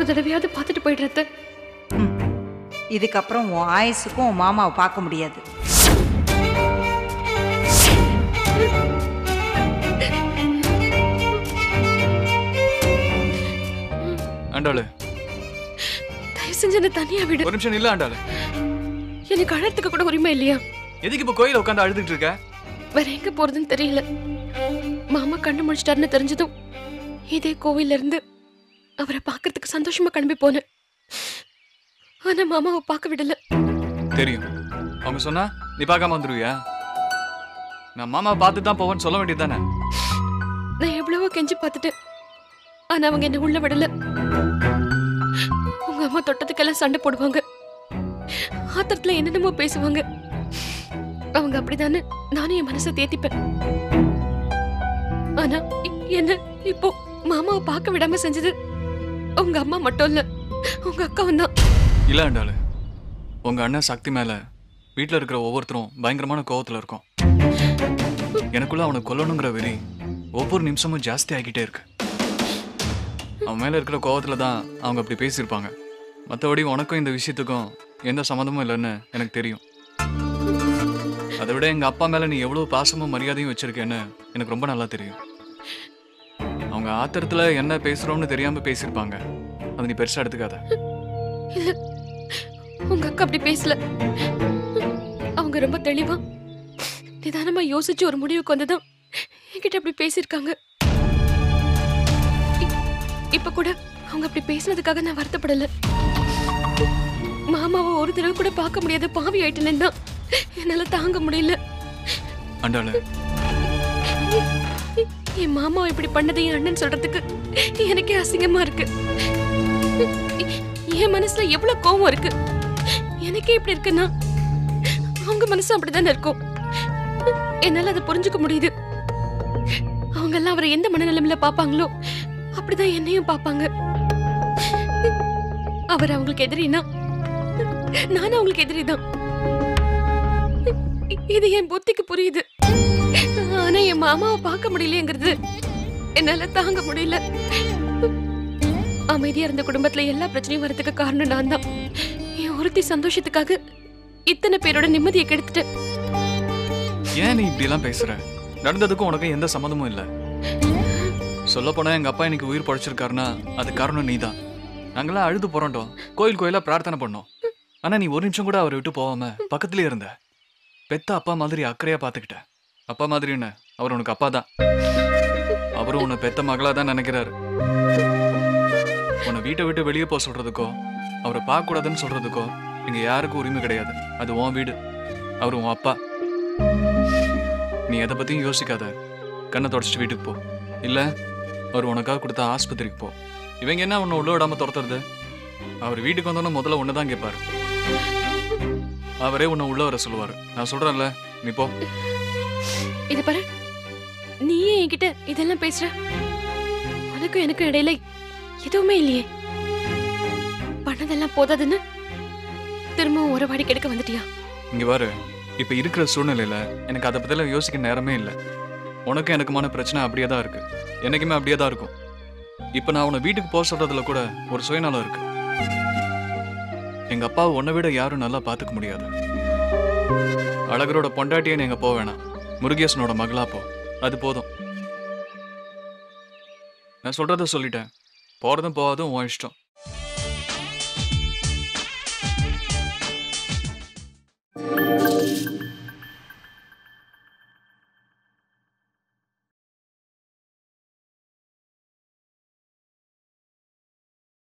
ஒரு தடவையாவது பார்த்துட்டு போயிடுறது. இதுக்கப்புறம் உன் ஆயுசுக்கும் உன் மாமாவை பார்க்க முடியாது. ஆண்டாளு, தயவு செஞ்சு என்ன தனியா விடு. ஒரு நிமிஷம் இல்ல ஆண்டாளு. எனக்கு அழறதுக்கு கூட உரிமை இல்லையா? எதுக்கு இப்ப கோயில உட்காந்து அழுதுட்டு இருக்க? வேற எங்க போறதுன்னு தெரியல. மாமா கண்ணு முடிச்சிட்டாருன்னு தெரிஞ்சதும் இதே கோவில்ல இருந்து அவரை பார்க்கறதுக்கு சந்தோஷமா கிளம்பி போனேன். ஆனா மாமாவை பார்க்க விடல. தெரியும், அவங்க சொன்னா நீ பார்க்காம வந்துருவியா? நான் மாமா பார்த்து தான் போவேன்னு சொல்ல வேண்டியது தானே? நான் எவ்வளவோ கெஞ்சி பார்த்துட்டேன், ஆனா அவங்க என்ன உள்ள விடல. உங்க அம்மா தொட்டதுக்கெல்லாம் சண்டை போடுவாங்க, ஆத்திரத்துல என்னென்னமோ பேசுவாங்க. அவங்க அப்படிதானே நானும் என் மனசை தேத்திப்பேன். ஆனா என்ன இப்போ மாமாவை பார்க்க விடாம செஞ்சது உங்க அம்மா மட்டும் இல்ல, உங்க அக்காவும் தான். இல்ல ஆண்டாளு, உங்க அண்ணன் சக்தி மேல வீட்டுல இருக்கிற ஒவ்வொருத்தரும் பயங்கரமான கோவத்துல இருக்கும். எனக்குள்ள அவனை கொல்லணுங்கிற வெறி ஒவ்வொரு நிமிஷமும் ஜாஸ்தி ஆகிட்டே இருக்கு. அவன் மேல இருக்கிற கோவத்துல தான் அவங்க அப்படி பேசியிருப்பாங்க. மற்றபடி உனக்கும் இந்த விஷயத்துக்கும் எந்த சம்மந்தமும் இல்லைன்னு எனக்கு தெரியும். அதை விட எங்க அப்பா மேல நீ எவ்வளவு பாசமும் மரியாதையும் வச்சிருக்கேன்னு எனக்கு ரொம்ப நல்லா தெரியும். அவங்க ஆத்திரத்துல என்ன பேசுறோம்னு தெரியாம பேசியிருப்பாங்க. அதை நீ பெருசா எடுத்துக்காத. இல்ல, உங்க அக்கா அப்படி பேசல. அவங்க ரொம்ப தெளிவா நிதானமா யோசிச்சு ஒரு முடிவுக்கு வந்துதான் என்கிட்ட அப்படி பேசியிருக்காங்க. இப்ப கூட அவங்க அப்படி பேசினதுக்காக நான் வருத்தப்படல. மாமாவை ஒரு தடவை கூட பார்க்க முடியாத பாவி ஆயிட்டேன்னு தான் என்னால தாங்க முடியல. ஆண்டாளு, என் மாமா இப்படி பண்ணதை என் அண்ணன் சொல்றதுக்கு எனக்கே அசிங்கமா இருக்கு. என் மனசுல எவ்வளவு கோவம் இருக்கு. எனக்கே இப்படி இருக்குன்னா அவங்க மனசு அப்படித்தானே இருக்கும். என்னால அதை புரிஞ்சுக்க முடியுது. அவங்க எல்லாம் அவரை எந்த மனநிலைமையில பாப்பாங்களோ அப்படிதான் என்னையும் பாப்பாங்க. அவர் அவங்களுக்கு எதிரினா நானும் அவங்களுக்கு எதிரிதான். இது என் புத்திக்கு புரியுது. ஆனா என் மாமாவை பார்க்க முடியலங்கிறது என்னால தாங்க முடியல. அமைதியா இருந்த குடும்பத்துல எல்லா பிரச்சனையும் வரதுக்கு காரணம் நான் தான். என் ஒருத்தி சந்தோஷத்துக்காக இத்தனை பேரோட நிம்மதியை கெடுத்துட்டேன். ஏன் நீ இப்படி எல்லாம் பேசுற? நடந்ததுக்கும் உனக்கு எந்த சம்மந்தமும் இல்ல. சொல்ல போனா எங்க அப்பா இன்னைக்கு உயிர் படைச்சிருக்காருன்னா அது காரணம் நீதான். நாங்கெல்லாம் அழுது புரண்டோம், கோயில் கோயிலா பிரார்த்தனை பண்ணோம். ஆனா நீ ஒரு நிமிஷம் கூட அவரை விட்டு போகாம பக்கத்துலயே இருந்த. பெத்த அப்பா மாதிரி அக்கறையா பாத்துக்கிட்ட. அப்பா மாதிரி என்ன, அவர் உனக்கு அப்பா தான். அவரும் உன்னை பெத்த மகளா தான் நினைக்கிறாரு. உன்னை வீட்டை விட்டு வெளியே போக சொல்றதுக்கோ அவரை பார்க்க கூடாதுன்னு சொல்றதுக்கோ இங்க யாருக்கும் உரிமை கிடையாது. அது உன் வீடு, அவரு உன் அப்பா. நீ எதை பத்தியும் யோசிக்காத, கண்ணை தொடச்சிட்டு வீட்டுக்கு போ. இல்ல அவர் உனக்காக கொடுத்த ஆஸ்பத்திரிக்கு போ. இவங்க என்ன உன்னை உள்ள விடாம துரத்துறது? அவர் வீட்டுக்கு வந்தோன்னு முதல்ல ஒண்ணுதான் கேட்பாரு. அவரே உன்னை உள்ள வர சொல்லுவாரு. நான் சொல்றேன்ல, நீ போ. இது பாரு, நீயே என்கிட்ட இதெல்லாம் பேசுற. உனக்கும் எனக்கும் இடையில எதுவுமே இல்லையே. பண்ணதெல்லாம் போதாதுன்னு திரும்பவும் ஒரு வாடி கெடுக்க வந்துட்டியா? இங்க பாரு, இப்ப இருக்கிற சூழ்நிலையில எனக்கு அதை பத்திலாம் யோசிக்க நேரமே இல்லை. உனக்கும் எனக்குமான பிரச்சனை அப்படியே தான் இருக்கு, என்னைக்குமே அப்படியே தான் இருக்கும். இப்ப நான் உன்னை வீட்டுக்கு போக சொல்றதுல கூட ஒரு சுயநலம் இருக்கு. எங்க அப்பாவை உன்னை விட யாரும் நல்லா பாத்துக்க முடியாது. அழகரோட பொண்டாட்டியே நீங்க போக வேணாம், முருகேசனோட மகளா போ, அது போதும். நான் சொல்றத சொல்லிட்டேன். போறதும் போகாதும் உன் இஷ்டம்.